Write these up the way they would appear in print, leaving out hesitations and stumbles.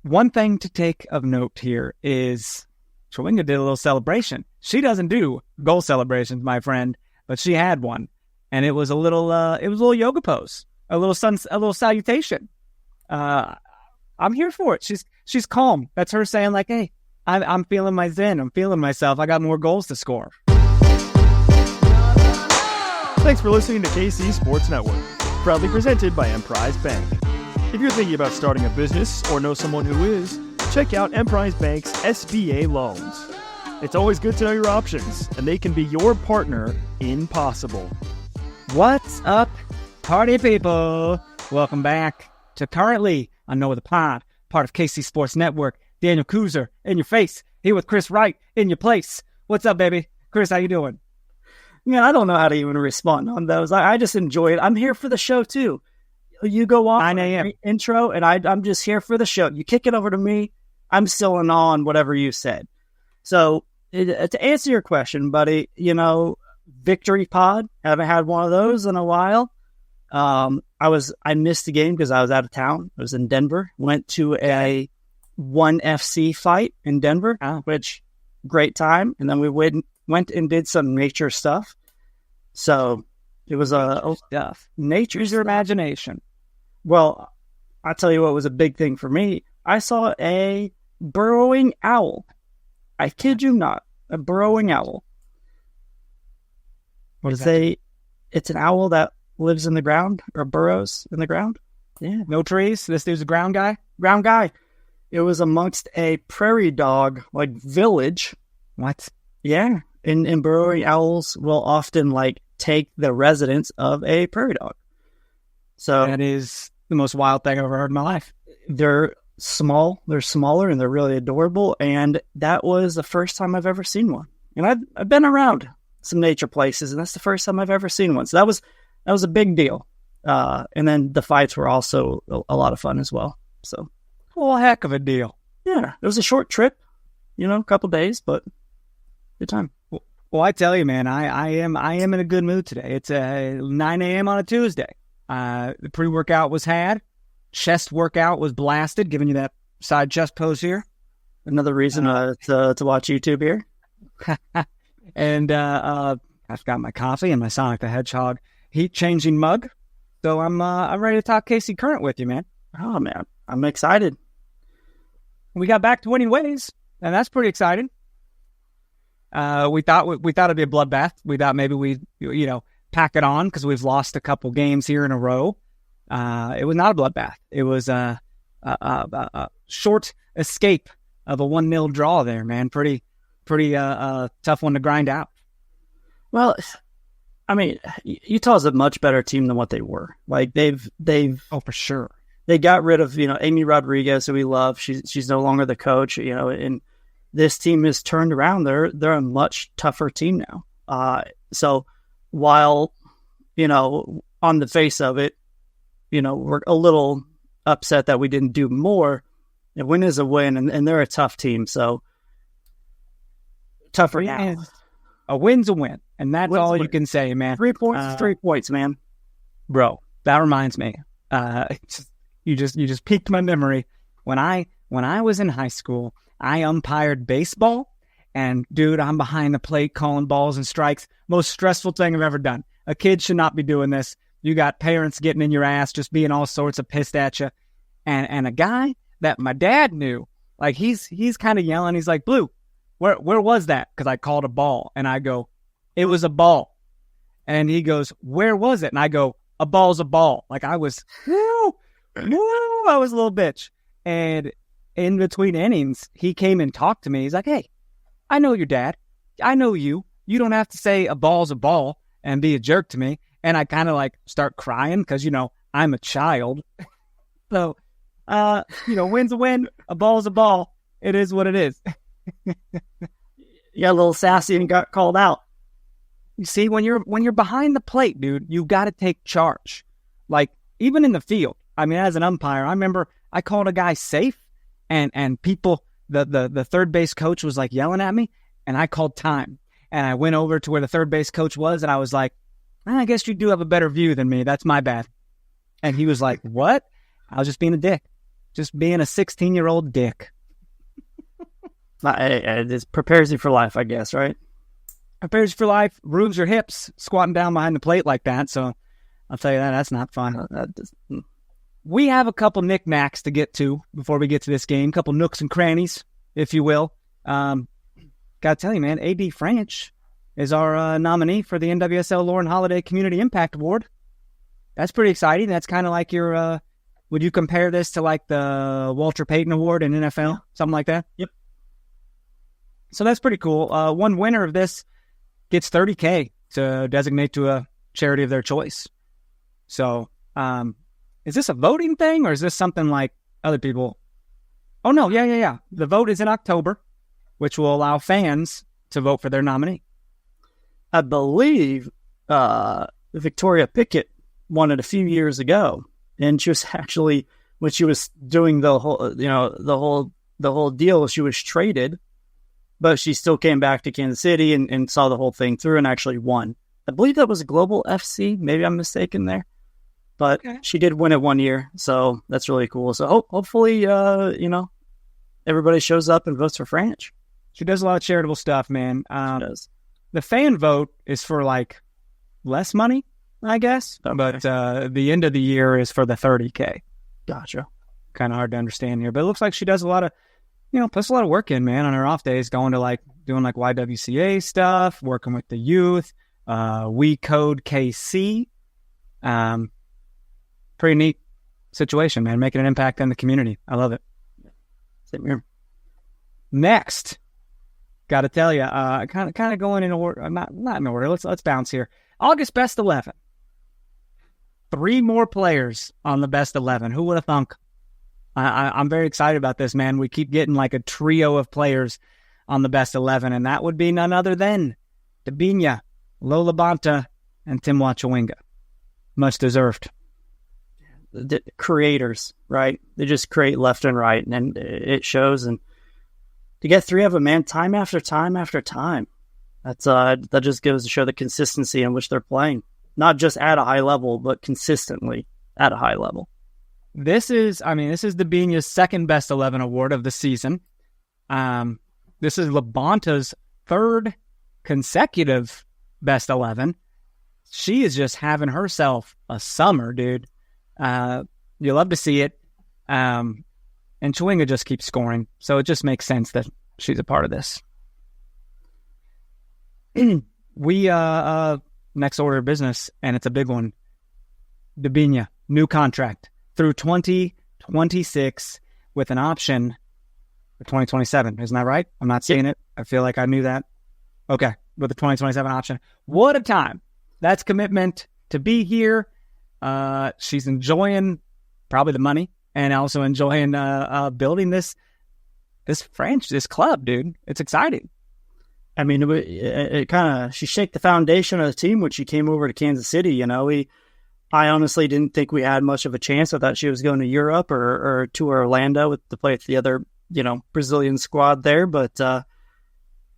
One thing to take of note here is Chewinga did a little celebration. She doesn't do goal celebrations, my friend, but she had one, and it was a little yoga pose, a little salutation. I'm here for it. She's calm. That's her saying like, hey, I'm feeling my zen. I'm feeling myself. I got more goals to score. Thanks for listening to KC Sports Network, proudly presented by Emprise Bank. If you're thinking about starting a business or know someone who is, check out Emprise Bank's SBA loans. It's always good to know your options, and they can be your partner in possible. What's up, party people? Welcome back to Currently on No Other Pod, part of KC Sports Network. Daniel Kooser in your face, here with Chris Wright in your place. What's up, baby? Chris, how you doing? Man, I don't know how to even respond on those. I just enjoy it. I'm here for the show, too. You go off 9 a.m. intro, and I'm just here for the show. You kick it over to me, I'm still in on whatever you said. So, to answer your question, buddy, Victory Pod, haven't had one of those in a while. I missed the game because I was out of town. I was in Denver. Went to a 1FC fight in Denver, which great time. And then we went and did some nature stuff. So it was nature's your imagination. Well, I'll tell you what was a big thing for me. I saw a burrowing owl. I kid you not, a burrowing owl. What is that? It's an owl that lives in the ground or burrows in the ground. Yeah. No trees? This dude's a ground guy? Ground guy. It was amongst a prairie dog, village. What? Yeah. And burrowing owls will often, take the residence of a prairie dog. So that is the most wild thing I've ever heard in my life. They're small. They're smaller, and they're really adorable. And that was the first time I've ever seen one. And I've been around some nature places, and that's the first time I've ever seen one. So that was a big deal. And then the fights were also a lot of fun as well. So, well, heck of a deal. Yeah, it was a short trip, a couple days, but good time. Well, I tell you, man, I am in a good mood today. It's 9 a.m. on a Tuesday. The pre-workout was had. Chest workout was blasted, giving you that side chest pose here. Another reason to watch YouTube here. And I've got my coffee and my Sonic the Hedgehog heat-changing mug. So I'm ready to talk KC Current with you, man. Oh, man. I'm excited. We got back to winning ways, and that's pretty exciting. We thought it'd be a bloodbath. We thought maybe we pack it on because we've lost a couple games here in a row. It was not a bloodbath. It was a short escape of a 1-0 draw there, man. Pretty tough one to grind out. Well, I mean, Utah's a much better team than what they were. They've oh, for sure. They got rid of Amy Rodriguez, who we love. She's no longer the coach. And this team is turned around. They're a much tougher team now. So while on the face of it, we're a little upset that we didn't do more. A win is a win, and they're a tough team. So tougher now. A win's a win, and that's all you can say, man. 3 points, 3 points, man. Bro, that reminds me. You just piqued my memory. When I was in high school, I umpired baseball, and dude, I'm behind the plate calling balls and strikes. Most stressful thing I've ever done. A kid should not be doing this. You got parents getting in your ass, just being all sorts of pissed at you, and a guy that my dad knew, he's kind of yelling. He's like, "Blue, where was that?" Because I called a ball, and I go, "It was a ball," and he goes, "Where was it?" And I go, "A ball's a ball." I was, I was a little bitch. And in between innings, he came and talked to me. He's like, "Hey, I know your dad. I know you. You don't have to say a ball's a ball and be a jerk to me." And I kind of start crying because, I'm a child. So, win's a win, a ball's a ball. It is what it is. You got a little sassy and got called out. You see, when you're behind the plate, dude, you got to take charge. Even in the field. I mean, as an umpire, I remember I called a guy safe, and people, the third base coach was yelling at me, and I called time. And I went over to where the third base coach was, and I was like, "I guess you do have a better view than me. That's my bad." And he was like, "What?" I was just being a dick. just being a 16-year-old dick. It prepares you for life, I guess, right? Prepares you for life, ruins your hips, squatting down behind the plate like that. So I'll tell you that's not fun. We have a couple knickknacks to get to before we get to this game. A couple nooks and crannies, if you will. Gotta tell you, man, A.D. French is our nominee for the NWSL Lauren Holiday Community Impact Award. That's pretty exciting. That's kind of like your, would you compare this to like the Walter Payton Award in NFL? Something like that? Yep. So that's pretty cool. One winner of this gets $30K to designate to a charity of their choice. So, is this a voting thing or is this something like other people? Oh, no. Yeah. The vote is in October, which will allow fans to vote for their nominee. I believe Victoria Pickett won it a few years ago, and she was actually, when she was doing the whole deal, she was traded, but she still came back to Kansas City and saw the whole thing through and actually won. I believe that was Global FC. Maybe I'm mistaken there, but She did win it 1 year, so that's really cool. So hopefully, everybody shows up and votes for French. She does a lot of charitable stuff, man. She does. The fan vote is for like less money, I guess, Okay. but the end of the year is for the $30K. Gotcha. Kind of hard to understand here, but it looks like she does a lot of, puts a lot of work in, man, on her off days, going to like doing like YWCA stuff, working with the youth, We Code KC. Pretty neat situation, man, making an impact in the community. I love it. Same here. Next, got to tell you, kind of going in order, not in order. Let's bounce here. August best 11. 3 more players on the best 11. Who would have thunk? I'm very excited about this, man. We keep getting like a trio of players on the best 11, and that would be none other than Debinha, Lola Bonta, and Tim Wachawinga. Much deserved. The creators, right? They just create left and right, and it shows. And to get 3 of them, man, time after time after time, that just goes to show the consistency in which they're playing, not just at a high level, but consistently at a high level. This is Debinha's second best 11 award of the season. This is LaBonta's 3rd consecutive best 11. She is just having herself a summer, dude. You love to see it. And Chawinga just keeps scoring. So it just makes sense that she's a part of this. We, next order of business, and it's a big one. Debinha, new contract through 2026 with an option for 2027. Isn't that right? I'm not seeing it. I feel like I knew that. Okay. With the 2027 option. What a time. That's commitment to be here. She's enjoying probably the money and also enjoying building this club, dude. It's exciting. I mean, it kind of, she shaked the foundation of the team when she came over to Kansas City. I honestly didn't think we had much of a chance. I thought she was going to Europe or to Orlando to play with the other, Brazilian squad there. But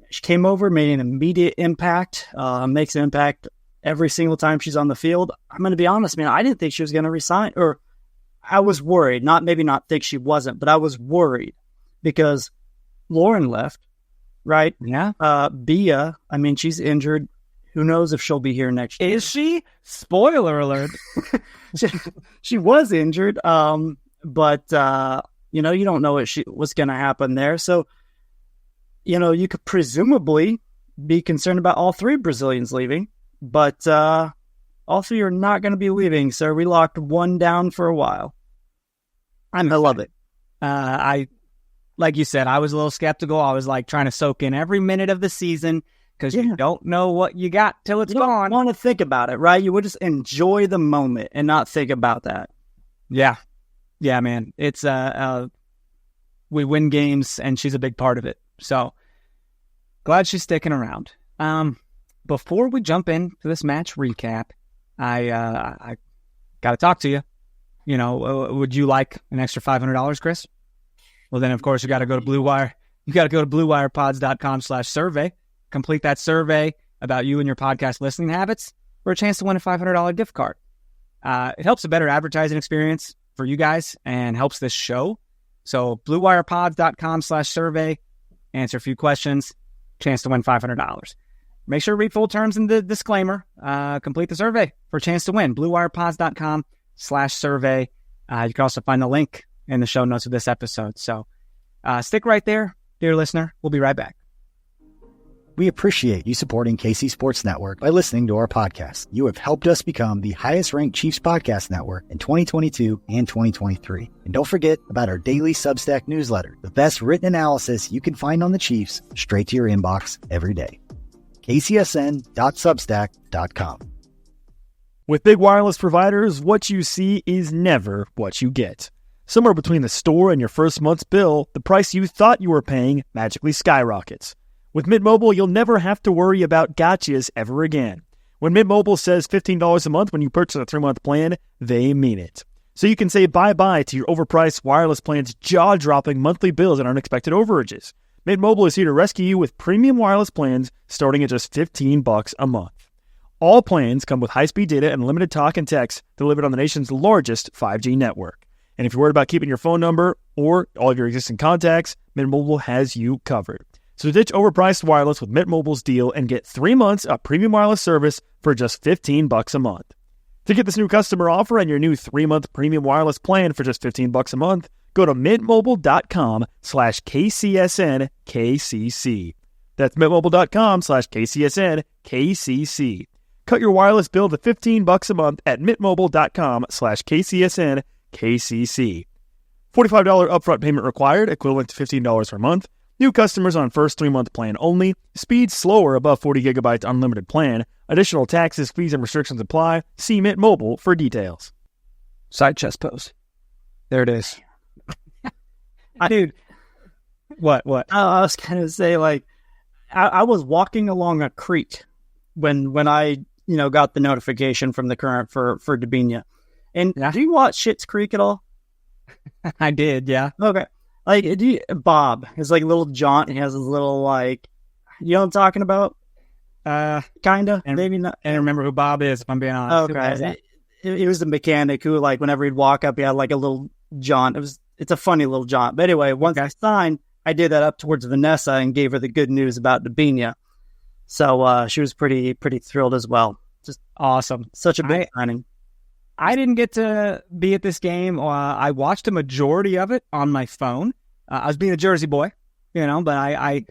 she came over, made an immediate impact, makes an impact every single time she's on the field. I'm going to be honest, man, I didn't think she was going to resign, or I was worried, not think she wasn't, but I was worried because Lauren left, right? Yeah. Bia, she's injured. Who knows if she'll be here next year? Is she? Spoiler alert. She was injured, but you don't know what's going to happen there. So, you could presumably be concerned about all 3 Brazilians leaving, but all 3 are not going to be leaving. So we locked 1 down for a while. I love it. Like you said, I was a little skeptical. I was like trying to soak in every minute of the season because you don't know what you got till it's gone. You don't want to think about it, right? You would just enjoy the moment and not think about that. Yeah. Yeah, man. It's we win games and she's a big part of it. So glad she's sticking around. Before we jump into this match recap, I got to talk to you. Would you like an extra $500, Chris? Well, then, of course, you got to go to Blue Wire. You got to go to bluewirepods.com/survey. Complete that survey about you and your podcast listening habits for a chance to win a $500 gift card. It helps a better advertising experience for you guys and helps this show So bluewirepods.com/survey, answer a few questions, chance to win $500. Make sure to read full terms and the disclaimer. Complete the survey for a chance to win. bluewirepods.com/survey. You can also find the link in the show notes of this episode. So stick right there, dear listener. We'll be right back. We appreciate you supporting KC Sports Network by listening to our podcast. You have helped us become the highest-ranked Chiefs podcast network in 2022 and 2023. And don't forget about our daily Substack newsletter, the best written analysis you can find on the Chiefs straight to your inbox every day. kcsn.substack.com. With big wireless providers, what you see is never what you get. Somewhere between the store and your first month's bill, the price you thought you were paying magically skyrockets. With Mint Mobile, you'll never have to worry about gotchas ever again. When Mint Mobile says $15 a month when you purchase a 3-month plan, they mean it. So you can say bye-bye to your overpriced wireless plan's jaw-dropping monthly bills and unexpected overages. Mint Mobile is here to rescue you with premium wireless plans starting at just $15 a month. All plans come with high-speed data and limited talk and text delivered on the nation's largest 5G network. And if you're worried about keeping your phone number or all of your existing contacts, Mint Mobile has you covered. So ditch overpriced wireless with Mint Mobile's deal and get 3 months of premium wireless service for just $15 a month. To get this new customer offer and your new 3-month premium wireless plan for just $15 a month, go to mintmobile.com/KCSNKCC. That's mintmobile.com/KCSNKCC. Cut your wireless bill to $15 a month at mintmobile.com/KCSNKCC. $45 upfront payment required, equivalent to $15 per month. New customers on first 3-month plan only. Speed slower above 40 gigabytes unlimited plan. Additional taxes, fees, and restrictions apply. See Mint Mobile for details. Side chest pose. There it is. Dude. What? I was going to say, like, I was walking along a creek when I, got the notification from the Current for Debinha. And do you watch Schitt's Creek at all? I did, yeah. Okay. Like, Bob is like a little jaunt. He has his little, like, you know what I'm talking about? Kinda, maybe not. I don't remember who Bob is, if I'm being honest. Okay. He was the mechanic who, like, whenever he'd walk up, he had like a little jaunt. It's a funny little jaunt. But anyway, once I signed, I did that up towards Vanessa and gave her the good news about Debinha. So she was pretty thrilled as well. Just awesome. Such a big signing. I didn't get to be at this game. I watched a majority of it on my phone. I was being a Jersey boy, but I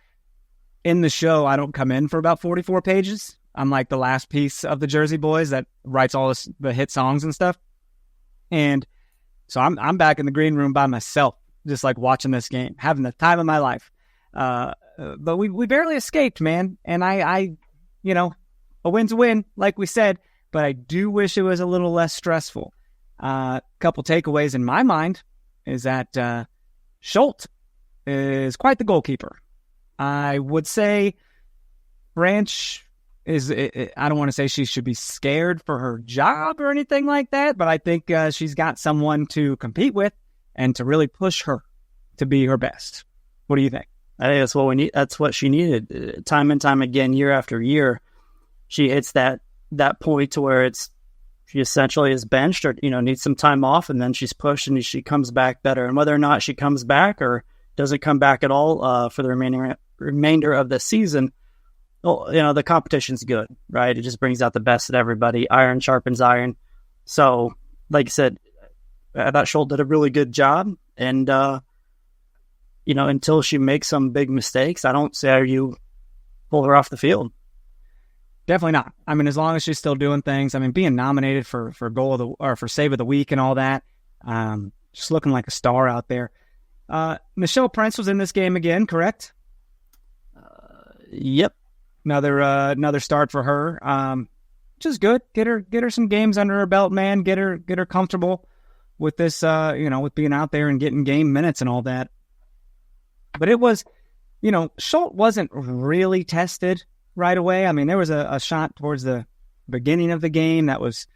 in the show, I don't come in for about 44 pages. I'm like the last piece of the Jersey boys that writes all the hit songs and stuff. And so I'm back in the green room by myself, just like watching this game, having the time of my life. But we barely escaped, man. And I a win's a win, like we said. But I do wish it was a little less stressful. Couple takeaways in my mind is that Schultz is quite the goalkeeper. I would say Branch is, I don't want to say she should be scared for her job or anything like that, but I think she's got someone to compete with and to really push her to be her best. What do you think? I think that's what we need. That's what she needed. Time and time again, year after year, she hits that point to where she essentially is benched or, needs some time off, and then she's pushed and she comes back better. And whether or not she comes back or doesn't come back at all for the remainder of the season, well, the competition's good, right? It just brings out the best in everybody. Iron sharpens iron. So, like I said, I thought Schultz did a really good job. And, until she makes some big mistakes, I don't see how you pull her off the field. Definitely not. I mean, as long as she's still doing things. I mean, being nominated for goal of the or for save of the week and all that, just looking like a star out there. Michelle Prince was in this game again, correct? Yep. Another start for her. Which is good. Get her some games under her belt, man. Get her comfortable with this. With being out there and getting game minutes and all that. But it was, Schultz wasn't really tested right away. I mean, there was a shot towards the beginning of the game that was,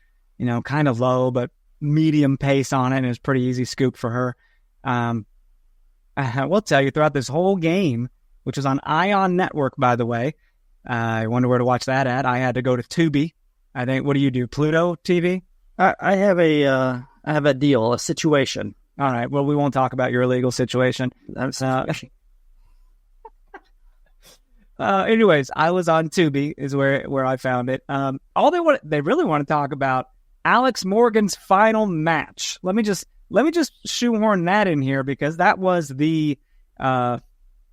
kind of low, but medium pace on it. And it was pretty easy scoop for her. I will tell you, throughout this whole game, which was on Ion Network, by the way, I wonder where to watch that at. I had to go to Tubi. I think, what do you do? Pluto TV? I have a deal, a situation. All right. Well, we won't talk about your illegal situation. Anyways, I was on Tubi is where I found it. They really want to talk about Alex Morgan's final match. Let me just shoehorn that in here because that was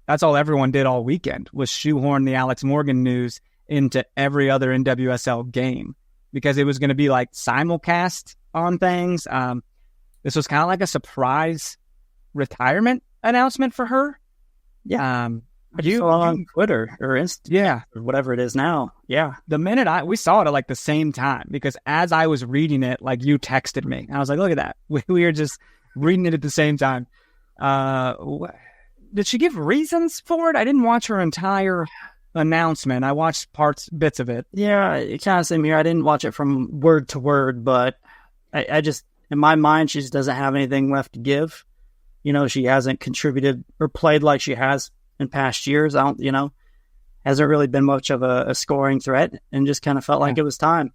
that's all everyone did all weekend was shoehorn the Alex Morgan news into every other NWSL game because it was going to be like simulcast on things. This was kind of like a surprise retirement announcement for her. Yeah. You on Twitter or Insta, or whatever it is now. Yeah. The minute we saw it at like the same time because as I was reading it, like you texted me. I was like, look at that. We were just reading it at the same time. Did she give reasons for it? I didn't watch her entire announcement. I watched bits of it. Yeah, it kind of same here. I didn't watch it from word to word, but I just, in my mind, she just doesn't have anything left to give. You know, she hasn't contributed or played like she has in past years. Hasn't really been much of a scoring threat and just kind of felt like it was time.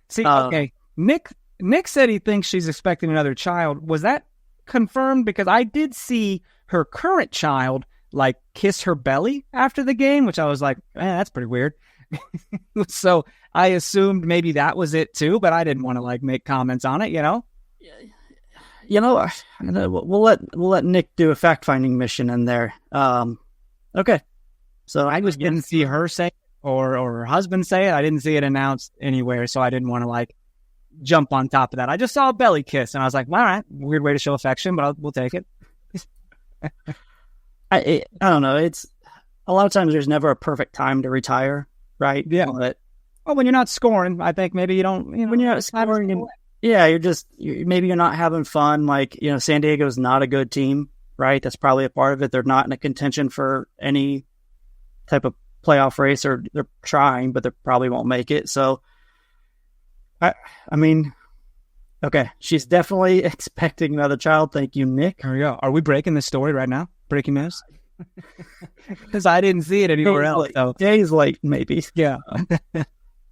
See, okay. Nick said he thinks she's expecting another child. Was that confirmed? Because I did see her current child like kiss her belly after the game, which I was like, that's pretty weird. So I assumed maybe that was it too, but I didn't want to like make comments on it, We'll let Nick do a fact-finding mission in there. Okay. So I just didn't see her say it or her husband say it. I didn't see it announced anywhere, so I didn't want to like jump on top of that. I just saw a belly kiss, and I was like, all right, weird way to show affection, but we'll take it. I don't know. It's a lot of times there's never a perfect time to retire, right? Yeah. But when you're not scoring, I think maybe you don't. When you're not scoring, maybe you're not having fun. Like San Diego's not a good team, right? That's probably a part of it. They're not in a contention for any type of playoff race, or they're trying, but they probably won't make it. So, I mean, okay, she's definitely expecting another child. Thank you, Nick. Here we go. Are we breaking this story right now? Breaking news? Because I didn't see it anywhere else. So. Days late, maybe. Yeah.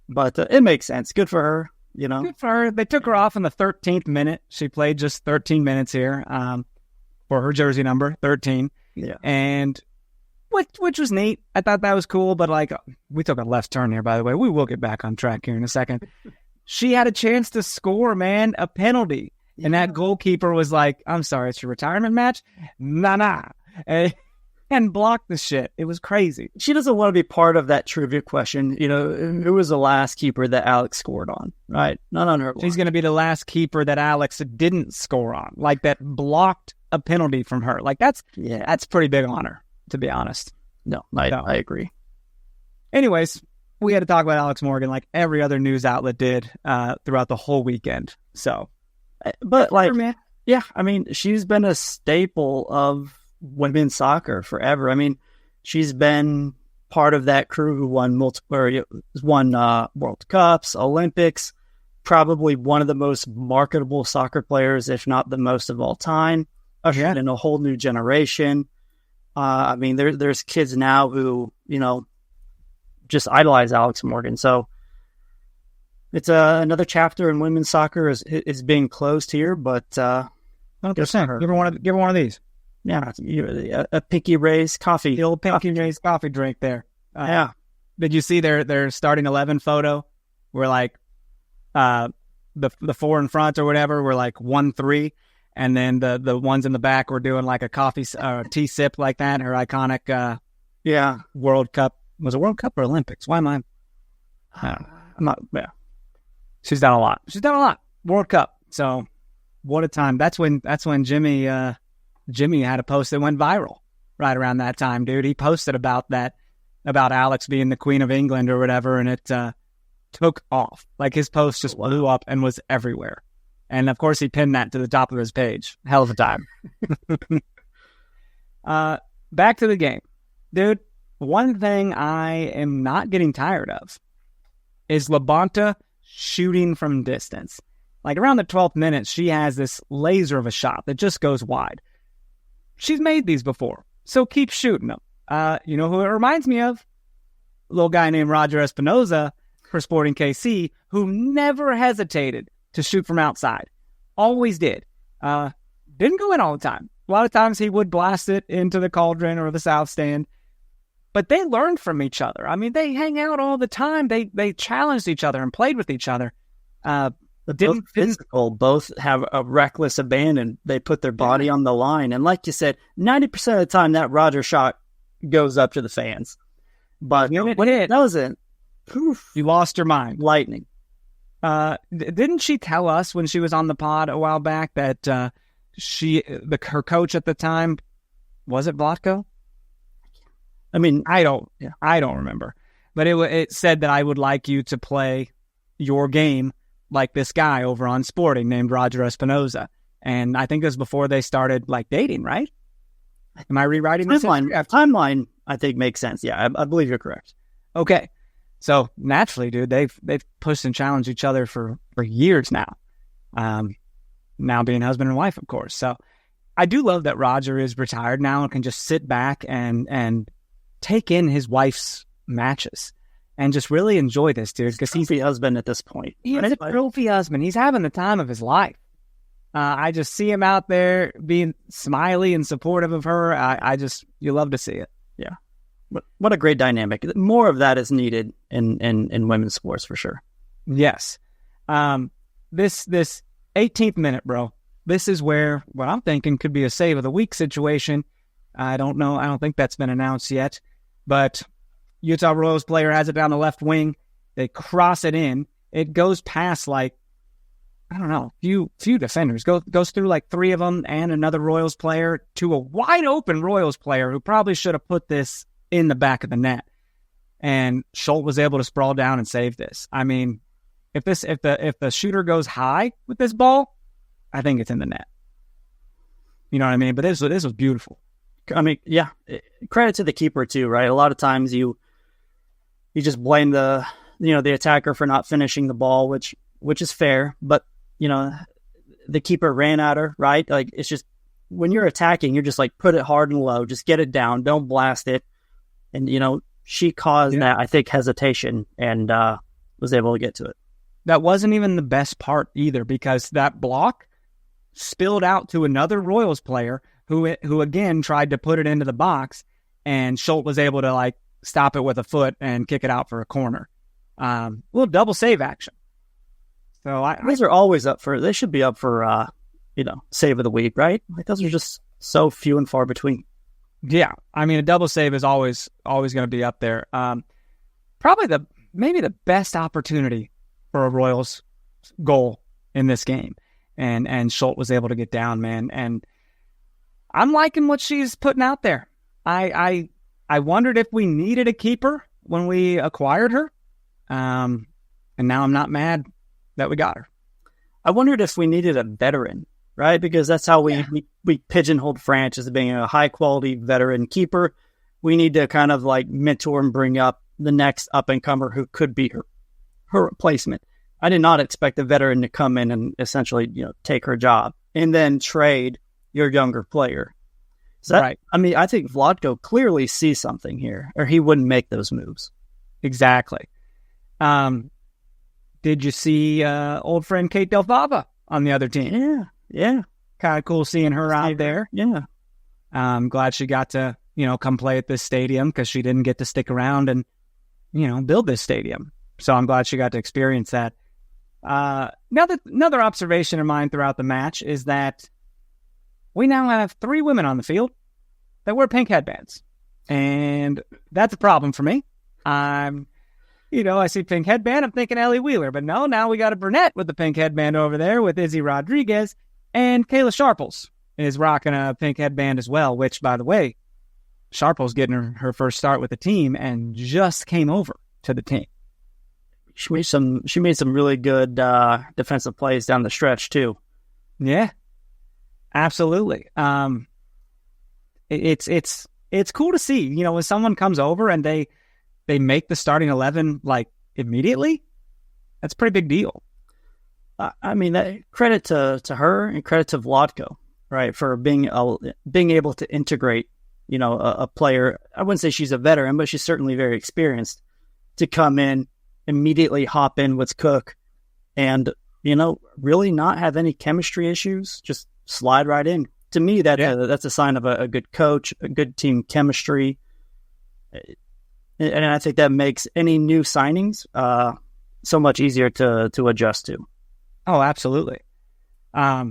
But it makes sense. Good for her, Good for her. They took her off in the 13th minute. She played just 13 minutes here for her jersey number, 13. Yeah. And which was neat. I thought that was cool, but like we took a left turn here, by the way. We will get back on track here in a second. She had a chance to score, man, a penalty. Yeah. And that goalkeeper was like, I'm sorry, it's your retirement match? Nah. And blocked the shit. It was crazy. She doesn't want to be part of that trivia question. Who was the last keeper that Alex scored on? Right? Not on her. She's going to be the last keeper that Alex didn't score on. Like that blocked a penalty from her. Like that's pretty big honor, to be honest. No, I agree. Anyways, we had to talk about Alex Morgan like every other news outlet did throughout the whole weekend. So, but like, yeah, I mean, she's been a staple of women's soccer forever. I mean, she's been part of that crew who won World Cups, Olympics, probably one of the most marketable soccer players, if not the most of all time. Ushered in a whole new generation. I mean, there's kids now who, just idolize Alex Morgan. So it's another chapter in women's soccer is being closed here, but 100%. Give her one of these. Yeah, a Pinky Ray's coffee. The old Pinky Ray's coffee drink there. Yeah. Did you see their starting 11 photo where like the four in front or whatever were like 1-3, and then the ones in the back were doing like a coffee tea sip like that. Her iconic World Cup. Was it World Cup or Olympics? Why am I don't know. I'm not. Yeah. She's done a lot. World Cup. So what a time. That's when Jimmy had a post that went viral right around that time, dude. He posted about Alex being the Queen of England or whatever, and it took off. Like his post just blew up and was everywhere. And of course he pinned that to the top of his page. Hell of a time. Back to the game. Dude, one thing I am not getting tired of is Labonta shooting from distance. Like around the 12th minute, she has this laser of a shot that just goes wide. She's made these before, so keep shooting them. You know who it reminds me of? A little guy named Roger Espinoza for Sporting KC, who never hesitated to shoot from outside. Always did. Didn't go in all the time. A lot of times he would blast it into the cauldron or the south stand. But they learned from each other. I mean, they hang out all the time. They challenged each other and played with each other. Both physical, both have a reckless abandon. They put their body on the line. And like you said, 90% of the time that Roger shot goes up to the fans. But that was it. Poof. You lost your mind. Lightning. Didn't she tell us when she was on the pod a while back that her coach at the time, was it Vlatko? I mean, I don't remember. But it said that I would like you to play your game like this guy over on Sporting named Roger Espinoza. And I think it was before they started like dating, right? Am I rewriting this? Timeline, I think, makes sense. Yeah, I believe you're correct. Okay. So naturally, dude, they've pushed and challenged each other for years now. Now being husband and wife, of course. So I do love that Roger is retired now and can just sit back and take in his wife's matches and just really enjoy this, dude. Because he's the husband at this point. He's a trophy husband. He's having the time of his life. I just see him out there being smiley and supportive of her. You love to see it. Yeah. What a great dynamic. More of that is needed in women's sports for sure. Yes. This 18th minute, bro. This is where what I'm thinking could be a save of the week situation. I don't know. I don't think that's been announced yet. But Utah Royals player has it down the left wing. They cross it in. It goes past few defenders. Goes through like three of them and another Royals player to a wide open Royals player who probably should have put this in the back of the net. And Schultz was able to sprawl down and save this. I mean, if the shooter goes high with this ball, I think it's in the net. You know what I mean? But this was beautiful. I mean, yeah, credit to the keeper too, right? A lot of times you just blame the attacker for not finishing the ball, which is fair, but the keeper ran at her, right? Like, it's just when you're attacking, you're just like, put it hard and low, just get it down, don't blast it. And she caused that, I think, hesitation and was able to get to it. That wasn't even the best part either, because that block spilled out to another Royals player who again tried to put it into the box, and Schultz was able to like stop it with a foot and kick it out for a corner. Little double save action. So those are always up for. They should be up for save of the week, right? Like, those are just so few and far between. Yeah, I mean, a double save is always going to be up there. Probably maybe the best opportunity for a Royals goal in this game, and Schultz was able to get down, man. And I'm liking what she's putting out there. I wondered if we needed a keeper when we acquired her, and now I'm not mad that we got her. I wondered if we needed a veteran, right? Because that's how we pigeonholed Franch as being a high-quality veteran keeper. We need to kind of like mentor and bring up the next up-and-comer who could be her replacement. I did not expect a veteran to come in and essentially, take her job and then trade your younger player. So right. I mean, I think Vlatko clearly sees something here, or he wouldn't make those moves. Exactly. Did you see old friend Kate Del Fava on the other team? Yeah. Kind of cool seeing her out there. Yeah. I'm glad she got to, come play at this stadium, because she didn't get to stick around and, build this stadium. So I'm glad she got to experience that. Another observation of mine throughout the match is that we now have 3 women on the field that wear pink headbands. And that's a problem for me. I see pink headband, I'm thinking Ellie Wheeler. But no, now we got a brunette with the pink headband over there with Izzy Rodriguez. And Kayla Sharples is rocking a pink headband as well, which, by the way, Sharples getting her first start with the team and just came over to the team. She made some really good defensive plays down the stretch too. Yeah, absolutely. It's cool to see, when someone comes over and they make the starting 11 like immediately. That's a pretty big deal. I mean, credit to her and credit to Vlatko, right, for being able to integrate, a player. I wouldn't say she's a veteran, but she's certainly very experienced, to come in, immediately hop in with Cook, and really not have any chemistry issues. Just slide right in. To me, that's a sign of a good coach, a good team chemistry. And I think that makes any new signings so much easier to adjust to. Oh, absolutely. I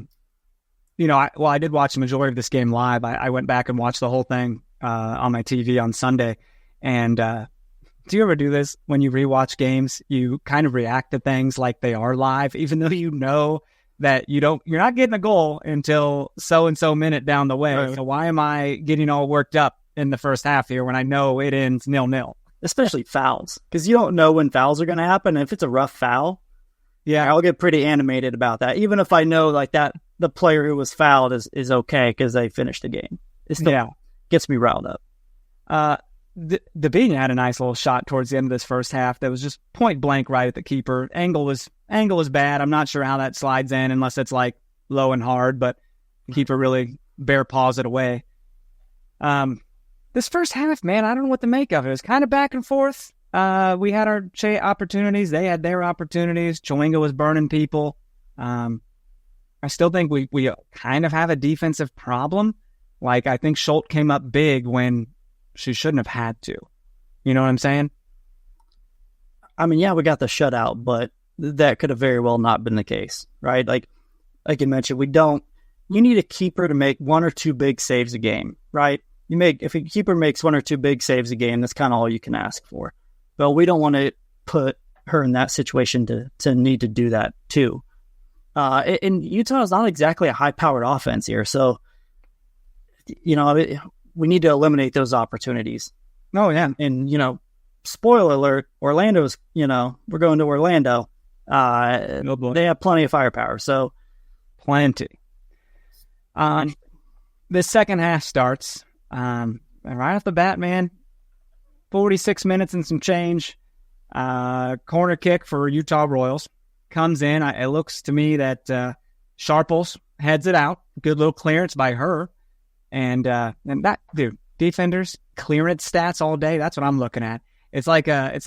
did watch the majority of this game live. I went back and watched the whole thing on my TV on Sunday. And do you ever do this when you rewatch games? You kind of react to things like they are live, even though you know that you're not getting a goal until so-and-so minute down the way. Right. So why am I getting all worked up in the first half here when I know it ends 0-0? Especially fouls, because you don't know when fouls are going to happen. If it's a rough foul, I'll get pretty animated about that. Even if I know like that the player who was fouled is okay because they finished the game. It still gets me riled up. Debinha had a nice little shot towards the end of this first half that was just point blank right at the keeper. Angle was bad. I'm not sure how that slides in unless it's like low and hard, but the keeper really bare paws it away. This first half, man, I don't know what to make of it. It was kind of back and forth. We had our opportunities. They had their opportunities. Chewinga was burning people. I still think we kind of have a defensive problem. Like, I think Schultz came up big when she shouldn't have had to. You know what I'm saying? I mean, yeah, we got the shutout, but that could have very well not been the case, right? Like you mentioned, you need a keeper to make one or two big saves a game, right? If a keeper makes one or two big saves a game, that's kind of all you can ask for. But we don't want to put her in that situation to need to do that too. And Utah is not exactly a high-powered offense here, so we need to eliminate those opportunities. Oh yeah, and spoiler alert: Orlando's. We're going to Orlando. They have plenty of firepower, so plenty. The second half starts. And right off the bat, man, 46 minutes and some change. Corner kick for Utah Royals comes in. It looks to me that Sharples heads it out. Good little clearance by her. And that, dude, defenders, clearance stats all day. That's what I'm looking at. It's like a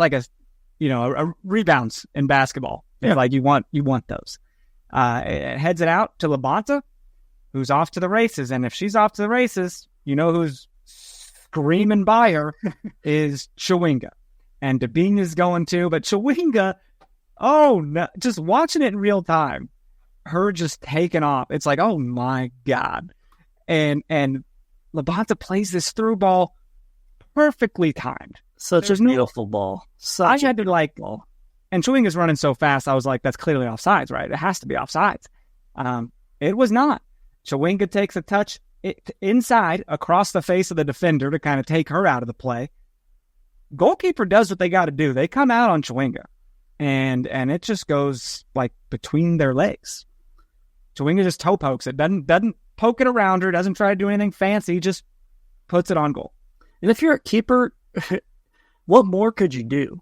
rebounds in basketball. Yeah. It's like you want those. It heads it out to Labonta, who's off to the races. And if she's off to the races, who's screaming by her is Chewinga. And Debinha's going too. But Chewinga, oh, no, just watching it in real time, her just taking off. It's like, oh, my God. And Labonta plays this through ball perfectly timed. Such a beautiful ball. I had to ball. And Chewinga's running so fast, I was like, that's clearly offsides, right? It has to be offsides. It was not. Chewinga takes a touch inside across the face of the defender to kind of take her out of the play. Goalkeeper does what they got to do. They come out on Chewinga, and it just goes like between their legs. Chewinga just toe pokes it. Doesn't poke it around her. Doesn't try to do anything fancy. Just puts it on goal. And if you're a keeper, what more could you do?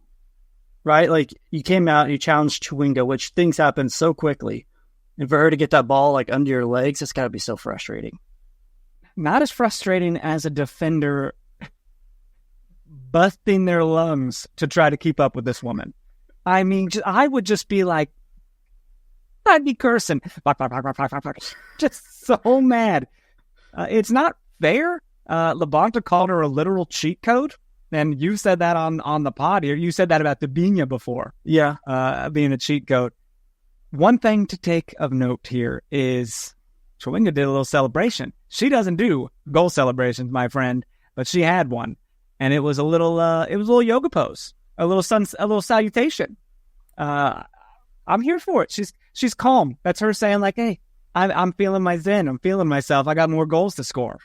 Right? Like, you came out, you challenged Chewinga, which things happen so quickly. And for her to get that ball like under your legs, it's got to be so frustrating. Not as frustrating as a defender busting their lungs to try to keep up with this woman. I mean, I would just be like, I'd be cursing. Just so mad. It's not fair. Labonta called her a literal cheat code. And you said that on the pod here. You said that about Debinha before. Yeah. Being a cheat code. One thing to take of note here is Chewinga did a little celebration. She doesn't do goal celebrations, my friend, but she had one. And it was a little yoga pose, a little salutation. I'm here for it. She's calm. That's her saying like, hey, I'm feeling my zen. I'm feeling myself. I got more goals to score.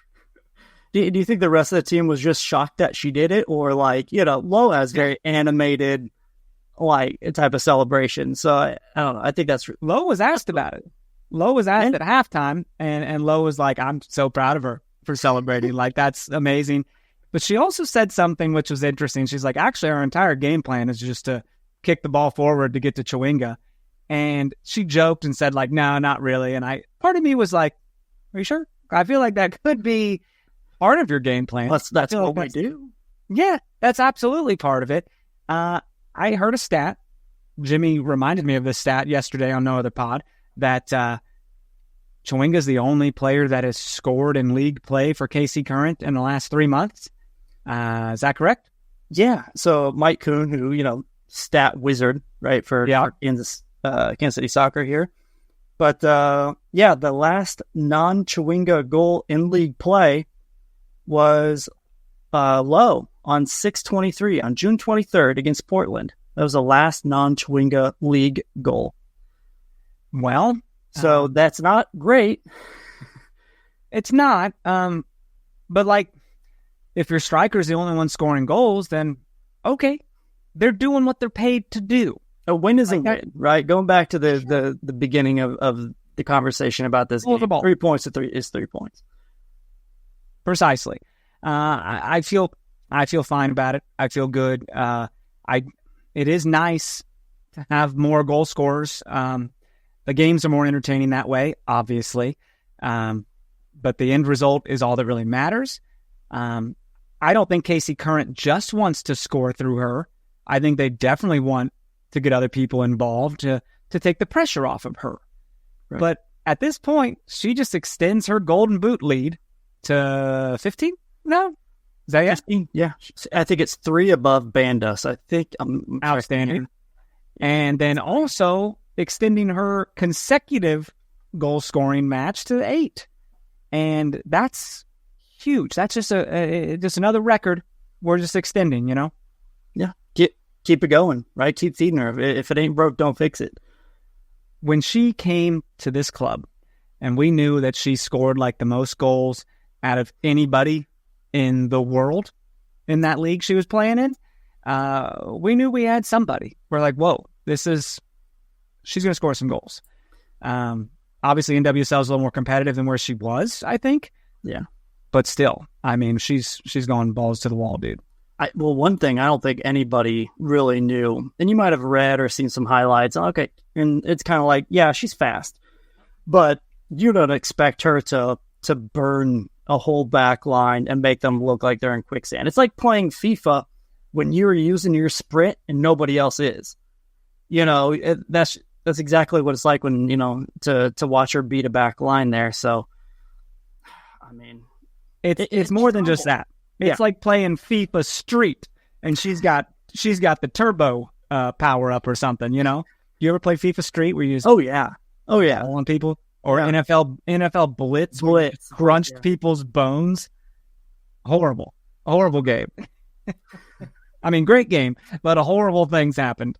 Do you think the rest of the team was just shocked that she did it? Or like, Loa has very animated, like, type of celebration. So I don't know. I think that's... Loa was asked about it. Loa was asked at halftime, and Loa was like, I'm so proud of her for celebrating. Like, that's amazing. But she also said something which was interesting. She's like, actually, our entire game plan is just to kick the ball forward to get to Chewinga. And she joked and said, like, no, not really. And part of me was like, are you sure? I feel like that could be part of your game plan. That's what we do. Yeah, that's absolutely part of it. I heard a stat. Jimmy reminded me of this stat yesterday on No Other Pod that Chewinga's the only player that has scored in league play for KC Current in the last 3 months. Is that correct? Yeah. So Mike Kuhn, who, stat wizard, right, for Kansas City Soccer here. But, the last non-Chewinga goal in league play was low on 6/23 on June 23rd against Portland. That was the last non-Chewinga league goal. Well, so that's not great. It's not. But like, if your striker's the only one scoring goals, then okay, they're doing what they're paid to do. A win is a win, right? Going back to the beginning of the conversation about this game, 3 points is 3 points. Precisely. I feel fine about it. I feel good. It is nice to have more goal scorers. The games are more entertaining that way, obviously. But the end result is all that really matters. I don't think KC Current just wants to score through her. I think they definitely want to get other people involved to take the pressure off of her. Right. But at this point, she just extends her Golden Boot lead to 15? No? Is that 15? Yeah. I think it's 3 above Bandas. I think I'm outstanding. And then also extending her consecutive goal scoring match to 8. And that's huge. That's just just another record we're just extending, Yeah. Keep it going, right? Keep feeding her. If it ain't broke, don't fix it. When she came to this club, and we knew that she scored like the most goals out of anybody in the world in that league she was playing in, we knew we had somebody. We're like, whoa, she's going to score some goals. Obviously, NWSL is a little more competitive than where she was, I think. Yeah. But still, I mean, she's gone balls to the wall, dude. One thing I don't think anybody really knew, and you might have read or seen some highlights. Okay, and it's kind of like, yeah, she's fast, but you don't expect her to burn a whole back line and make them look like they're in quicksand. It's like playing FIFA when you're using your sprint and nobody else is. That's exactly what it's like when to watch her beat a back line there. So, I mean, it's more than just that. It's like playing FIFA Street, and she's got the turbo power up or something. You ever play FIFA Street where you just on people, or NFL Blitz crunched people's bones? Horrible game. I mean, great game, but horrible things happened.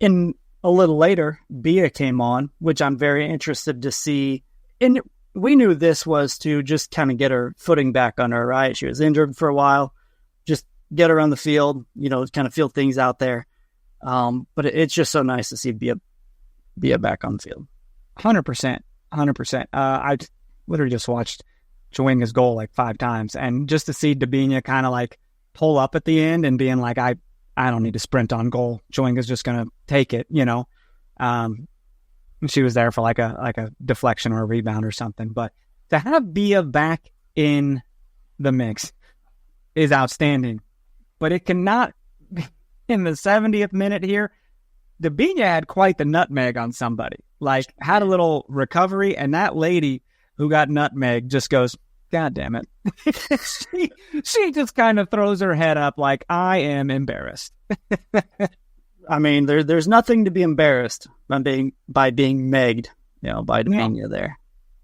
In a little later, Bia came on, which I'm very interested to see. And we knew this was to just kind of get her footing back on her, right? She was injured for a while. Just get her on the field, kind of feel things out there. But it's just so nice to see Bia back on the field. 100%. I literally just watched Chewinga's goal like 5 times. And just to see Debinha kind of like pull up at the end and being like, I don't need to sprint on goal. Chewinga's just going to take it, She was there for like a deflection or a rebound or something. But to have Bia back in the mix is outstanding. But it cannot be in the 70th minute here. Debinha had quite the nutmeg on somebody. Like, had a little recovery, and that lady who got nutmeg just goes, God damn it. she just kind of throws her head up like, I am embarrassed. I mean, there's nothing to be embarrassed by being megged, by Debinha there.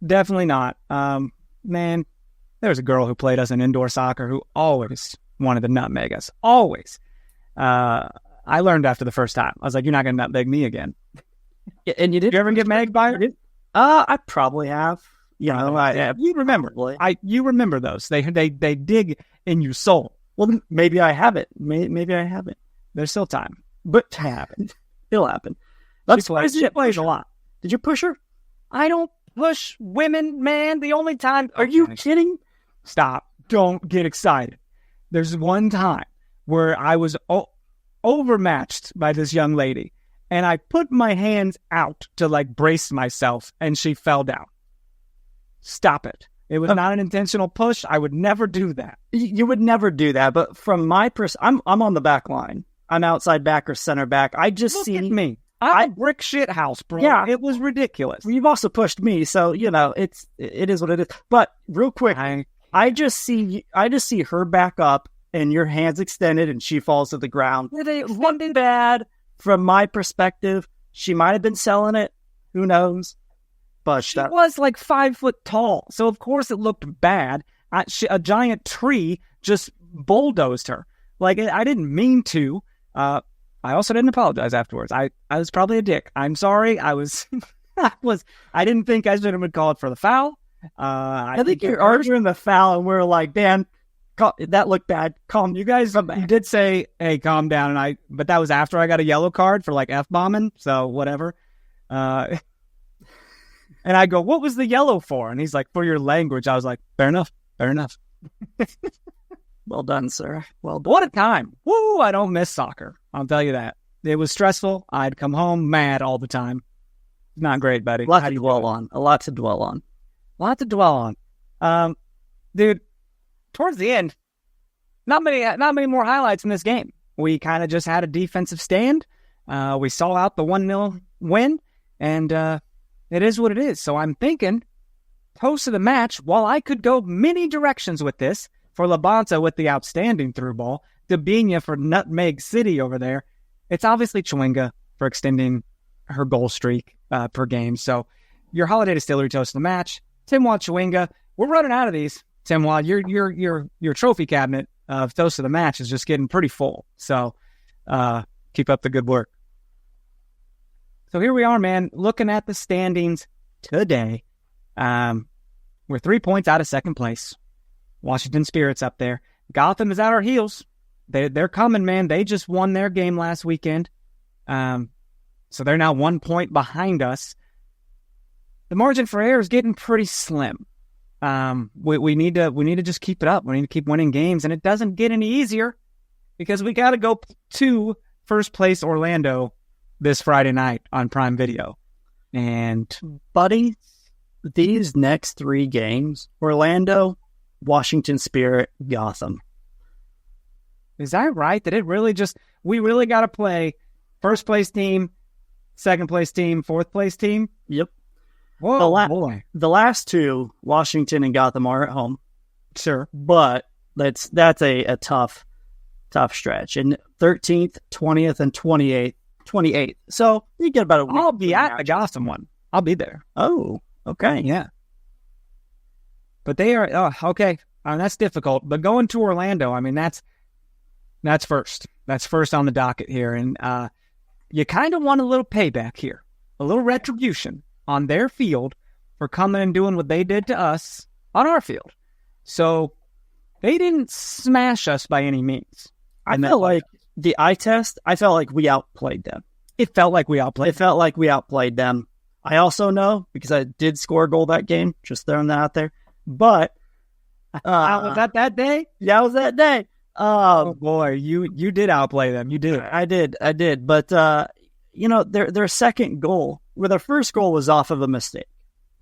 Definitely not. Man, there was a girl who played us in indoor soccer who always wanted to nutmeg us. Always. I learned after the first time. I was like, you're not going to nutmeg me again. And you did? Did you ever get megged by her? I probably have. You remember. You remember those. They dig in your soul. Well, maybe I haven't. Maybe I haven't. There's still time. But to happen. It'll happen. She plays a lot. Did you push her? I don't push women, man. The only time... Are you kidding? Stop. Don't get excited. There's one time where I was overmatched by this young lady, and I put my hands out to like brace myself, and she fell down. Stop it. It was not an intentional push. I would never do that. You would never do that. But from my I'm on the back line. I'm outside back or center back. I just Look at me. I'm a brick shit house, bro. Yeah. It was ridiculous. You've also pushed me, so it is what it is. But real quick, I just see her back up and your hands extended and she falls to the ground. It wasn't bad from my perspective. She might have been selling it. Who knows? But she was like 5 foot tall, so of course it looked bad. A giant tree just bulldozed her. Like, I didn't mean to. I also didn't apologize afterwards. I was probably a dick. I'm sorry. I didn't think I should have been called for the foul. I think you're arguing the foul, and we're like, man, that looked bad. Calm. You guys, you did say, hey, calm down. But that was after I got a yellow card for like F-bombing. So whatever. And I go, what was the yellow for? And he's like, for your language. I was like, fair enough. Well done, sir. Well done. What a time. Woo, I don't miss soccer. I'll tell you that. It was stressful. I'd come home mad all the time. Not great, buddy. A lot to dwell on. Dude, towards the end, not many more highlights in this game. We kind of just had a defensive stand. We saw out the 1-0 win, and it is what it is. So I'm thinking, post of the match, while I could go many directions with this, for Labonta with the outstanding through ball, Debinha for Nutmeg City over there, it's obviously Chewinga for extending her goal streak per game. So your holiday distillery toast of the match, Timwa Chewinga. We're running out of these, Timwa. Your trophy cabinet of toast of the match is just getting pretty full. So keep up the good work. So here we are, man, looking at the standings today. We're 3 points out of second place. Washington Spirit's up there. Gotham is at our heels. They're coming, man. They just won their game last weekend. So they're now 1 point behind us. The margin for error is getting pretty slim. We need to just keep it up. We need to keep winning games, and it doesn't get any easier because we got to go to first place Orlando this Friday night on Prime Video. And buddy, these next 3 games, Orlando, Washington Spirit, Gotham. Is that right? That it really we really got to play first place team, second place team, fourth place team? Yep. Whoa, boy. The last 2, Washington and Gotham, are at home. Sure. But that's a tough stretch. And 13th, 20th, and 28th. So you get about a week. I'll be at the Gotham one. I'll be there. Oh, okay. Yeah. But they are, okay. That's difficult. But going to Orlando, I mean, that's first. That's first on the docket here. And you kind of want a little payback here, a little retribution on their field for coming and doing what they did to us on our field. So they didn't smash us by any means. I felt like the eye test, I felt like we outplayed them. It felt like we outplayed them. I also know, because I did score a goal that game, just throwing that out there. But was that day? Yeah, it was that day. Oh boy, you did outplay them. You did. I did. But their second goal, where their first goal was off of a mistake,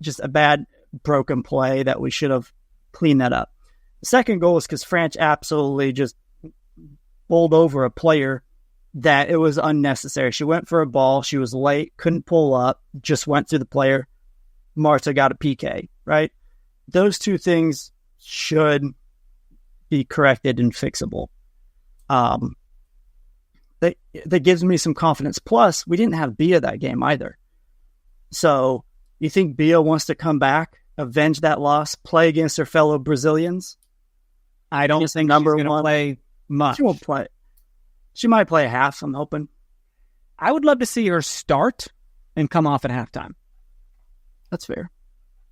just a bad broken play that we should have cleaned that up. The second goal was because French absolutely just bowled over a player that it was unnecessary. She went for a ball. She was late, couldn't pull up, just went through the player. Marta got a PK, right? Those 2 things should be corrected and fixable. That gives me some confidence. Plus, we didn't have Bia that game either. So, you think Bia wants to come back, avenge that loss, play against her fellow Brazilians? I don't think she's going to play much. She won't play. She might play a half, I'm hoping. I would love to see her start and come off at halftime. That's fair.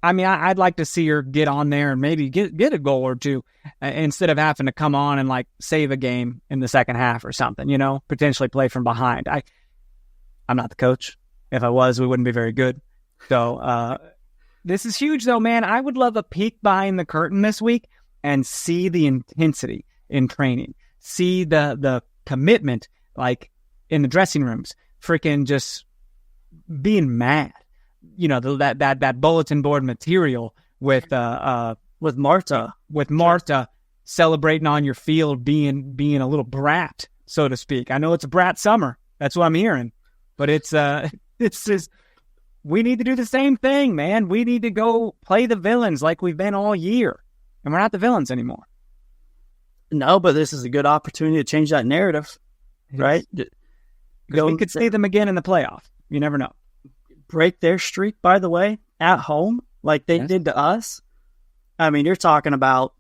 I mean, I'd like to see her get on there and maybe get a goal or 2 instead of having to come on and like save a game in the second half or something, potentially play from behind. I'm not the coach. If I was, we wouldn't be very good. So this is huge though, man. I would love a peek behind the curtain this week and see the intensity in training, see the commitment, like in the dressing rooms, freaking just being mad. That bulletin board material with Marta celebrating on your field, being a little brat, so to speak. I know it's a brat summer. That's what I'm hearing. But it's just, we need to do the same thing, man. We need to go play the villains like we've been all year. And we're not the villains anymore. No, but this is a good opportunity to change that narrative, right? We could see them again in the playoff. You never know. Break their streak, by the way, at home, like they did to us. I mean, you're talking about,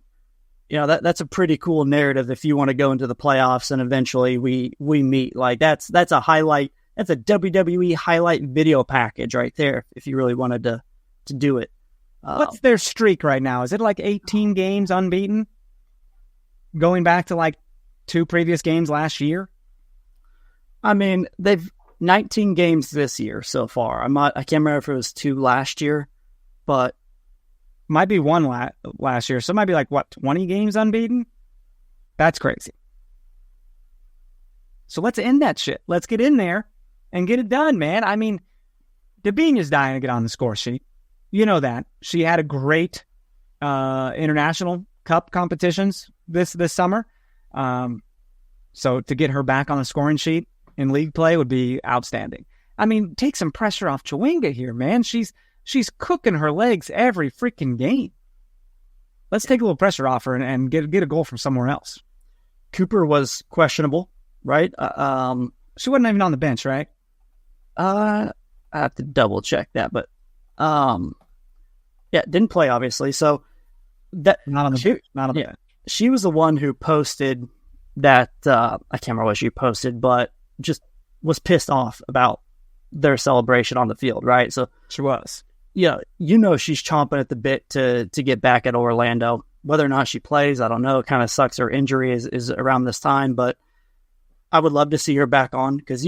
that's a pretty cool narrative if you want to go into the playoffs and eventually we meet. Like that's a highlight. That's a WWE highlight video package right there. If you really wanted to do it. What's their streak right now? Is it like 18 games unbeaten? Going back to like 2 previous games last year? I mean, they've 19 games this year so far. I can't remember if it was 2 last year, but might be 1 last year. So it might be like, 20 games unbeaten? That's crazy. So let's end that shit. Let's get in there and get it done, man. I mean, Debinha's dying to get on the score sheet. You know that. She had a great international cup competitions this summer. So to get her back on the scoring sheet in league play would be outstanding. I mean, take some pressure off Chewinga here, man. She's cooking her legs every freaking game. Let's take a little pressure off her and get a goal from somewhere else. Cooper was questionable, right? She wasn't even on the bench, right? I have to double check that, but didn't play obviously. So that not on the bench. She was the one who posted that. I can't remember what she posted, but just was pissed off about their celebration on the field, right? So she was. Yeah, she's chomping at the bit to get back at Orlando. Whether or not she plays, I don't know. It kind of sucks her injury is around this time, but I would love to see her back on because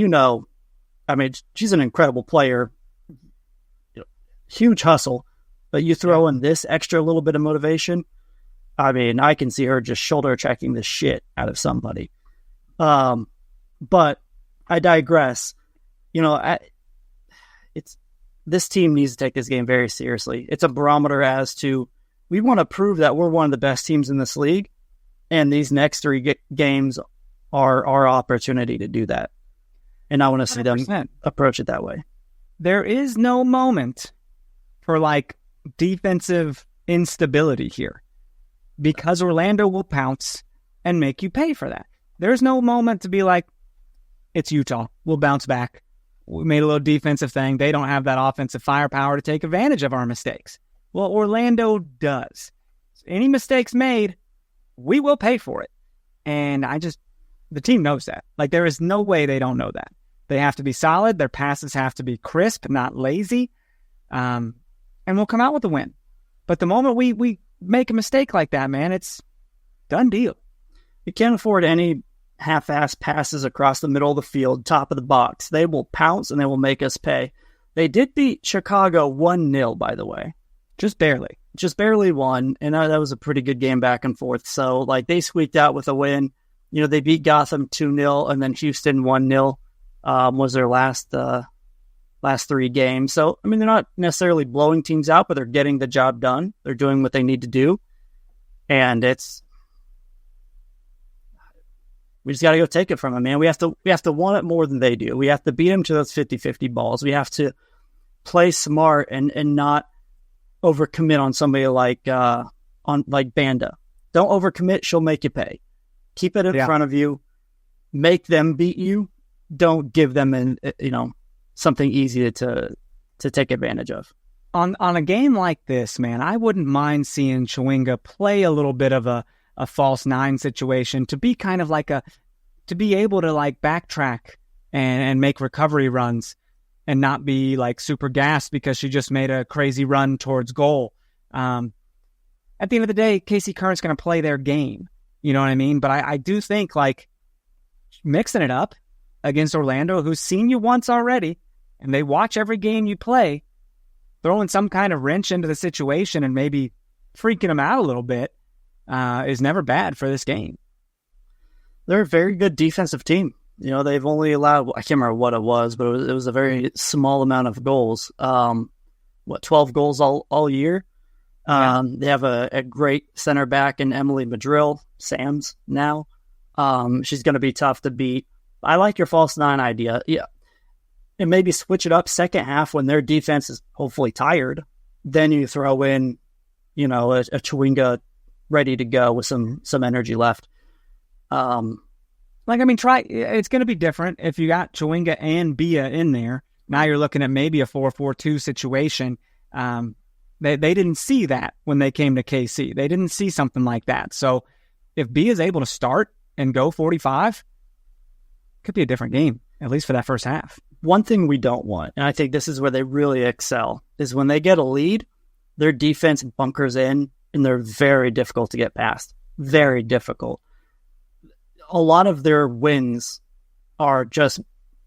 I mean, she's an incredible player. Huge hustle, but you throw in this extra little bit of motivation. I mean, I can see her just shoulder checking the shit out of somebody. But I digress. This team needs to take this game very seriously. It's a barometer as to we want to prove that we're one of the best teams in this league, and these next 3 games are our opportunity to do that. And I want to see 100%. Them approach it that way. There is no moment for like defensive instability here because Orlando will pounce and make you pay for that. There's no moment to be like, it's Utah. We'll bounce back. We made a little defensive thing. They don't have that offensive firepower to take advantage of our mistakes. Well, Orlando does. Any mistakes made, we will pay for it. And the team knows that. Like, there is no way they don't know that. They have to be solid. Their passes have to be crisp, not lazy. And we'll come out with a win. But the moment we make a mistake like that, man, it's done deal. You can't afford any half-ass passes across the middle of the field, top of the box. They will pounce and they will make us pay. They did beat Chicago 1-0, by the way. Just barely won. And that was a pretty good game back and forth. So, like, they squeaked out with a win. They beat Gotham 2-0 and then Houston 1-0 was their last 3 games. So, I mean, they're not necessarily blowing teams out, but they're getting the job done. They're doing what they need to do. And we just got to go take it from them, man. We have to want it more than they do. We have to beat them to those 50-50 balls. We have to play smart and not overcommit on somebody like Banda. Don't overcommit. She'll make you pay. Keep it in front of you. Make them beat you. Don't give them something easy to take advantage of. On a game like this, man, I wouldn't mind seeing Chewinga play a little bit of a false 9 situation to be kind of like to be able to like backtrack and make recovery runs and not be like super gassed because she just made a crazy run towards goal. At the end of the day, Casey Curran's going to play their game. You know what I mean? But I do think like mixing it up against Orlando, who's seen you once already, and they watch every game you play, throwing some kind of wrench into the situation and maybe freaking them out a little bit is never bad for this game. They're a very good defensive team. They've only allowed, I can't remember what it was, but it was a very small amount of goals. 12 goals all year? They have a great center back in Emily Madrill, Sam's now. She's going to be tough to beat. I like your false 9 idea. Yeah. and maybe switch it up second half when their defense is hopefully tired. Then you throw in, a Chewinga ready to go with some energy left. It's going to be different if you got Chewinga and Bia in there. Now you're looking at maybe a 4-4-2 situation. They didn't see that when they came to KC. They didn't see something like that. So if Bia is able to start and go 45, could be a different game, at least for that first half. One thing we don't want, and I think this is where they really excel, is when they get a lead, their defense bunkers in, and they're very difficult to get past. Very difficult. A lot of their wins are just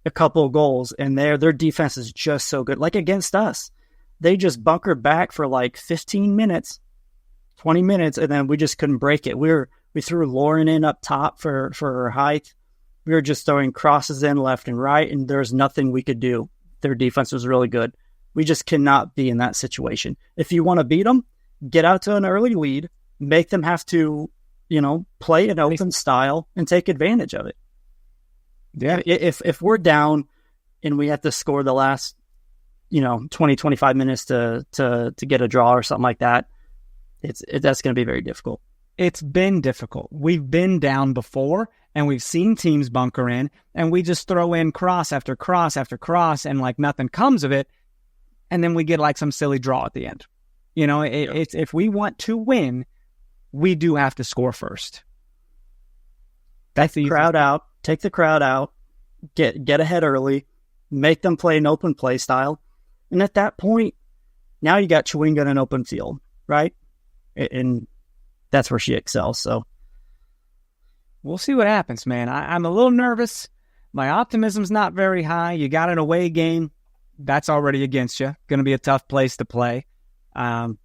a couple of goals, and their defense is just so good. Like against us, they just bunkered back for like 15 minutes, 20 minutes, and then we just couldn't break it. We threw Lauren in up top for her height. We were just throwing crosses in left and right, and there's nothing we could do. Their defense was really good. We just cannot be in that situation. If you want to beat them, get out to an early lead, make them have to, play an open style and take advantage of it. Yeah. If we're down and we have to score the last, 20, 25 minutes to get a draw or something like that, that's going to be very difficult. It's been difficult. We've been down before, and we've seen teams bunker in, and we just throw in cross after cross after cross, and like nothing comes of it, and then we get like some silly draw at the end. It's if we want to win, we do have to score first. That's the crowd out. Take the crowd out. Get ahead early. Make them play an open play style, and at that point, now you got Chewinga in an open field, right? And that's where she excels. So we'll see what happens, man. I'm a little nervous. My optimism's not very high. You got an away game. That's already against you. Going to be a tough place to play. But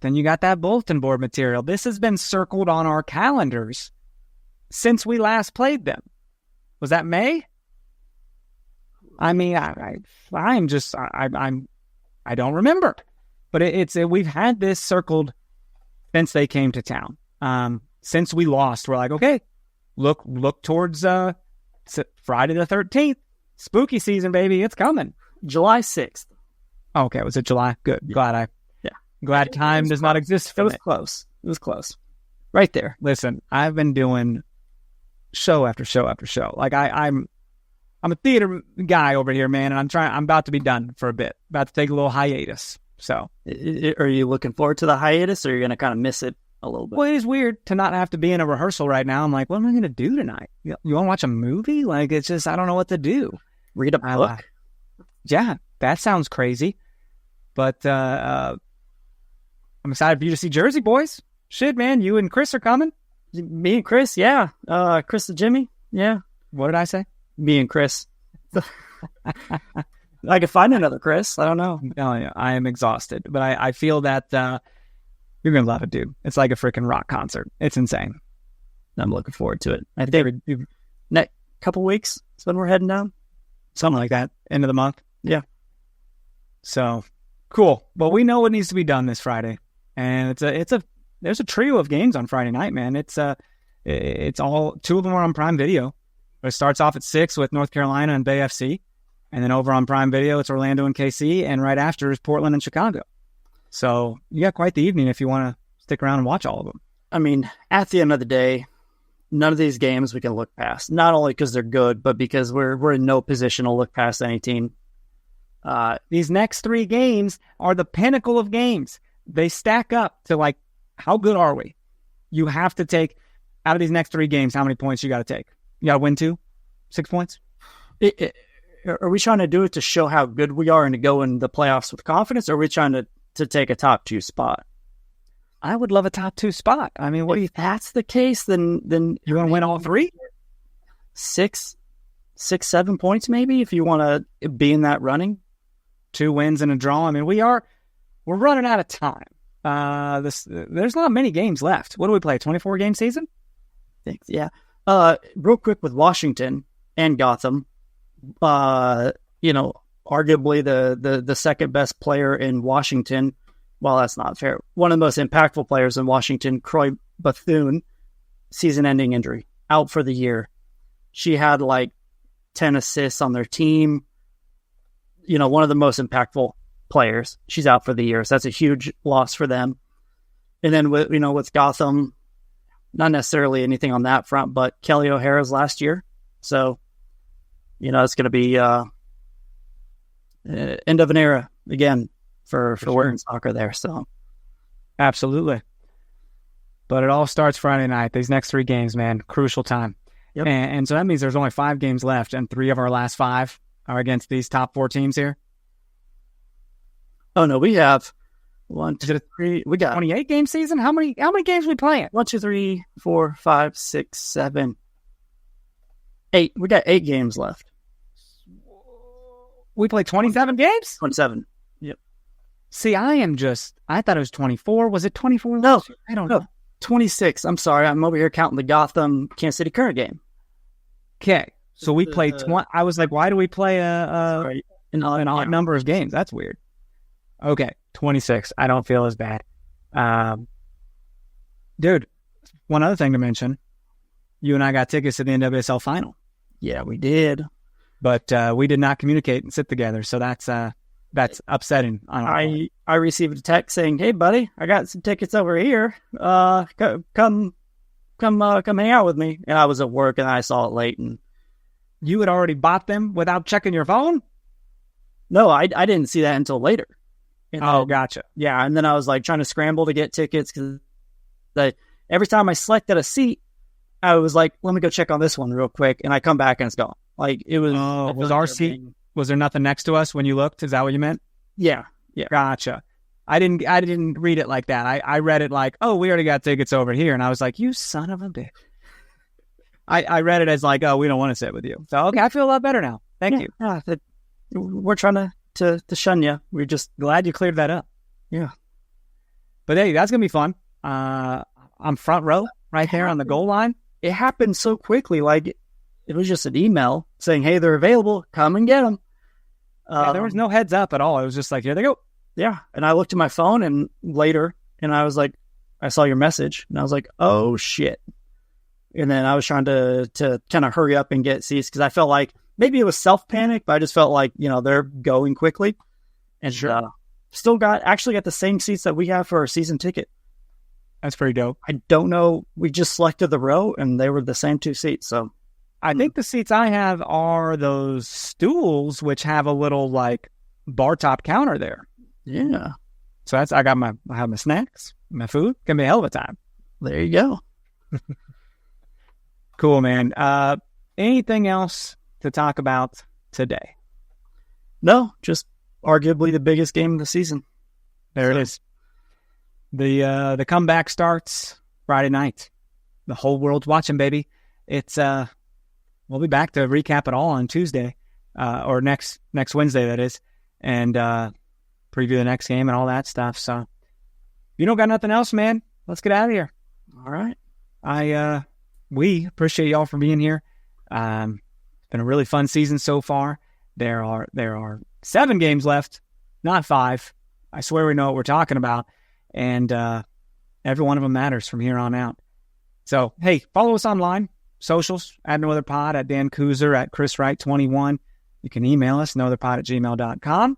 then you got that bulletin board material. This has been circled on our calendars since we last played them. Was that May? I mean, I don't remember. But we've had this circled since they came to town. Since we lost, we're like, okay, look towards Friday the 13th. Spooky season, baby. It's coming. July 6th. Okay, was it July? Good. Yeah. Glad time does not exist for It was me. close. It was close. Right there. Listen, I've been doing show after show after show. Like I'm a theater guy over here, man, and I'm about to be done for a bit. About to take a little hiatus. So, are you looking forward to the hiatus, or are you going to kind of miss it a little bit? Well, it is weird to not have to be in a rehearsal right now. I'm like, what am I going to do tonight? You want to watch a movie? Like, it's just, I don't know what to do. Read a book? Yeah, that sounds crazy. But I'm excited for you to see Jersey Boys. Shit, man, you and Chris are coming. Me and Chris, yeah. Chris and Jimmy, yeah. What did I say? Me and Chris. I could find another Chris. I don't know. No, yeah, I am exhausted, but I feel that you're gonna love it, dude. It's like a freaking rock concert. It's insane. I'm looking forward to it. I think next couple weeks is when we're heading down, something like that. End of the month. Yeah. So cool. Well, we know what needs to be done this Friday, and there's a trio of games on Friday night, man. It's all two of them are on Prime Video. It starts off at 6 with North Carolina and Bay FC. And then over on Prime Video, it's Orlando and KC. And right after is Portland and Chicago. So you got quite the evening if you want to stick around and watch all of them. I mean, at the end of the day, none of these games we can look past. Not only because they're good, but because we're in no position to look past any team. These next 3 games are the pinnacle of games. They stack up to, like, how good are we? You have to take, out of these next 3 games, how many points you got to take? You got to win 2? 6 points? Are we trying to do it to show how good we are and to go in the playoffs with confidence, or are we trying to take a top 2 spot? I would love a top 2 spot. I mean, if that's the case, then you want to win all 3? 6, 7 points maybe, if you want to be in that running. 2 wins and a draw. I mean, we're running out of time. There's not many games left. What do we play? 24 game season? Thanks. Yeah. Real quick with Washington and Gotham, arguably the second best player in Washington. Well, that's not fair. One of the most impactful players in Washington, Croy Bethune, season-ending injury, out for the year. She had like 10 assists on their team. one of the most impactful players. She's out for the year, so that's a huge loss for them. And then with Gotham, not necessarily anything on that front, but Kelly O'Hara's last year. So, it's going to be end of an era again for women's soccer there. So, absolutely. But it all starts Friday night. These next 3 games, man, crucial time. Yep. And so that means there's only 5 games left, and 3 of our last 5 are against these top 4 teams here. Oh no, we have 1, 2, 3. We got 28 game season. How many games we playing? 1, 2, 3, 4, 5, 6, 7, 8. We got 8 games left. We play 27 games? 27. Yep. See, I thought it was 24. Was it 24? No, I don't know. 26. I'm sorry. I'm over here counting the Gotham Kansas City Current game. Okay. So we played 20. I was like, why do we play an odd Yeah. number of games? That's weird. Okay. 26. I don't feel as bad. Dude, one other thing to mention. You and I got tickets to the NWSL final. Yeah, we did. But we did not communicate and sit together. So that's upsetting. I received a text saying, "Hey, buddy, I got some tickets over here. Come hang out with me." And I was at work and I saw it late. And you had already bought them without checking your phone? No, I didn't see that until later. And Gotcha. Yeah, and then I was like trying to scramble to get tickets because every time I selected a seat, I was like, "Let me go check on this one real quick," and I come back and it's gone. Like it was. Was our seat? Was there nothing next to us when you looked? Is that what you meant? Yeah. Gotcha. I didn't read it like that. I read it like, oh, we already got tickets over here, and I was like, you son of a bitch. I read it as like, oh, we don't want to sit with you. So okay, I feel a lot better now. Thank you. Yeah, we're trying to shun you. We're just Glad you cleared that up. Yeah. But hey, that's gonna be fun. I'm front row right there on the goal line. It happened so quickly. Like it was just an email saying, "Hey, they're available. Come and get them." There was no heads up at all. It was just like, here they go. Yeah. And I looked at my phone and I was like, I saw your message and I was like, oh shit. And then I was trying to kind of hurry up and get seats because I felt like maybe it was self-panic, but I just felt like, they're going quickly. And still got the same seats that we have for our season ticket. That's pretty dope. I don't know. We just selected the row and they were the same 2 seats. So I think the seats I have are those stools, which have a little like bar top counter there. yeah, So I have my snacks, my food. Gonna be a hell of a time. there you go. Cool, man. Anything else to talk about today? No, just arguably the biggest game of the season. There it is. The comeback starts Friday night. The whole world's watching, baby. It's we'll be back to recap it all on Tuesday, or next Wednesday, that is, and preview the next game and all that stuff. So, if you don't got nothing else, man, let's get out of here. All right. We appreciate y'all for being here. It's been a really fun season so far. There are 7 games left, not 5. I swear we know what we're talking about, and every one of them matters from here on out. So, hey, follow us online, socials, at No Other Pod, at Dan Kooser, at Chris Wright 21. You can email us, nootherpod@gmail.com.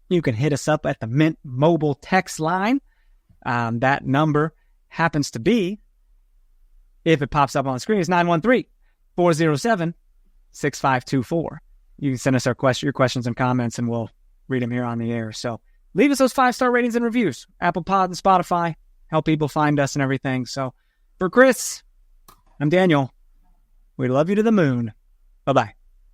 You can hit us up at the Mint mobile text line. That number happens to be, if it pops up on the screen, it's 913-407-6524. You can send us your questions and comments, and we'll read them here on the air. So leave us those 5-star ratings and reviews. Apple Pod and Spotify. Help people find us and everything. So for Chris, I'm Daniel. We love you to the moon. Bye-bye.